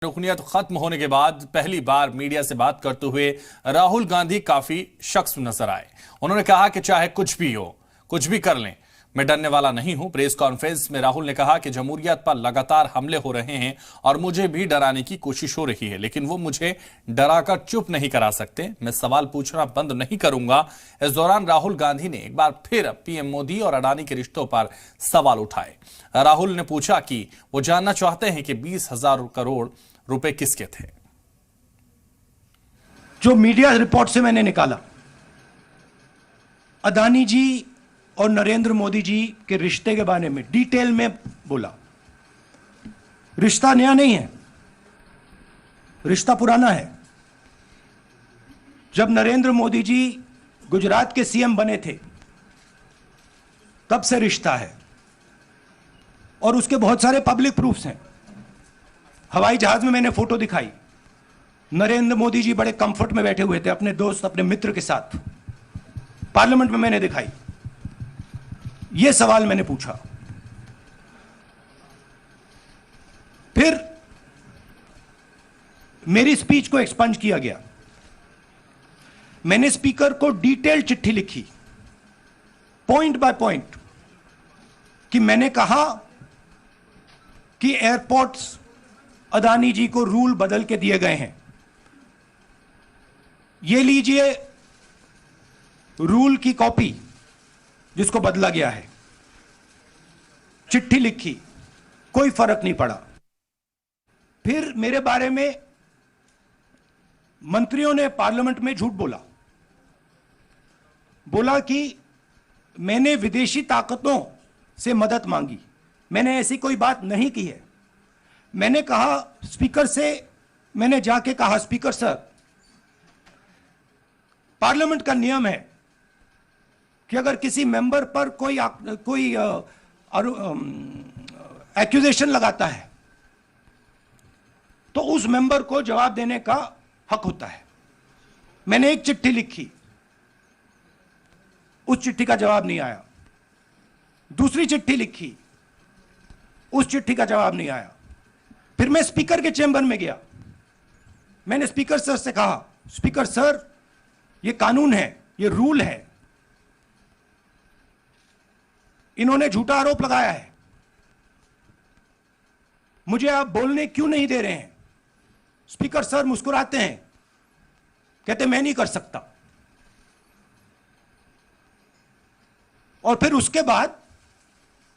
रुकनियत खत्म होने के बाद पहली बार मीडिया से बात करते हुए राहुल गांधी काफी शख्स नजर आए। उन्होंने कहा कि चाहे कुछ भी हो, कुछ भी कर लें, मैं डरने वाला नहीं हूं। प्रेस कॉन्फ्रेंस में राहुल ने कहा कि जमहूरियत पर लगातार हमले हो रहे हैं और मुझे भी डराने की कोशिश हो रही है, लेकिन वो मुझे डराकर चुप नहीं करा सकते। मैं सवाल पूछना बंद नहीं करूंगा। इस दौरान राहुल गांधी ने एक बार फिर पीएम मोदी और अडानी के रिश्तों पर सवाल उठाए। राहुल ने पूछा कि वो जानना चाहते हैं कि 20,000 करोड़ रुपए किसके थे। जो मीडिया रिपोर्ट से मैंने निकाला, अदानी जी और नरेंद्र मोदी जी के रिश्ते के बारे में डिटेल में बोला। रिश्ता नया नहीं है, रिश्ता पुराना है। जब नरेंद्र मोदी जी गुजरात के सीएम बने थे तब से रिश्ता है और उसके बहुत सारे पब्लिक प्रूफ्स हैं। हवाई जहाज में मैंने फोटो दिखाई, नरेंद्र मोदी जी बड़े कंफर्ट में बैठे हुए थे अपने दोस्त, अपने मित्र के साथ। पार्लियामेंट में मैंने दिखाई। यह सवाल मैंने पूछा। फिर मेरी स्पीच को एक्सपंज किया गया। मैंने स्पीकर को डिटेल चिट्ठी लिखी, पॉइंट बाय पॉइंट, कि मैंने कहा कि एयरपोर्ट्स अदानी जी को रूल बदल के दिए गए हैं। ये लीजिए रूल की कॉपी जिसको बदला गया है। चिट्ठी लिखी, कोई फर्क नहीं पड़ा। फिर मेरे बारे में मंत्रियों ने पार्लियामेंट में झूठ बोला कि मैंने विदेशी ताकतों से मदद मांगी। मैंने ऐसी कोई बात नहीं की है। मैंने कहा, स्पीकर से मैंने जाके कहा, स्पीकर सर, पार्लियामेंट का नियम है कि अगर किसी मेंबर पर कोई एक्यूजेशन लगाता है तो उस मेंबर को जवाब देने का हक होता है। मैंने एक चिट्ठी लिखी, उस चिट्ठी का जवाब नहीं आया। दूसरी चिट्ठी लिखी, उस चिट्ठी का जवाब नहीं आया। फिर मैं स्पीकर के चेंबर में गया। मैंने स्पीकर सर से कहा, स्पीकर सर, यह कानून है, यह रूल है, इन्होंने झूठा आरोप लगाया है, मुझे आप बोलने क्यों नहीं दे रहे हैं? स्पीकर सर मुस्कुराते हैं, कहते मैं नहीं कर सकता। और फिर उसके बाद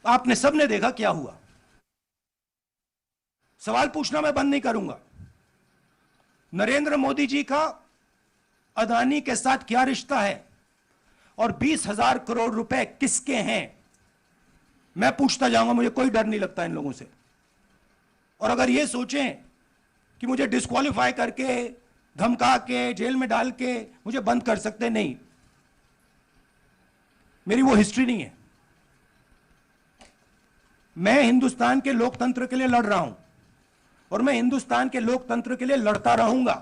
आपने सबने देखा क्या हुआ। सवाल पूछना मैं बंद नहीं करूंगा। नरेंद्र मोदी जी का अदानी के साथ क्या रिश्ता है और 20,000 करोड़ रुपए किसके हैं, मैं पूछता जाऊंगा। मुझे कोई डर नहीं लगता इन लोगों से। और अगर ये सोचें कि मुझे डिस्क्वालीफाई करके, धमका के, जेल में डाल के मुझे बंद कर सकते, नहीं, मेरी वो हिस्ट्री नहीं है। मैं हिंदुस्तान के लोकतंत्र के लिए लड़ रहा हूं और मैं हिंदुस्तान के लोकतंत्र के लिए लड़ता रहूंगा।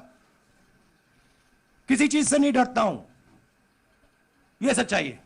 किसी चीज से नहीं डरता हूं, यह सच्चाई है।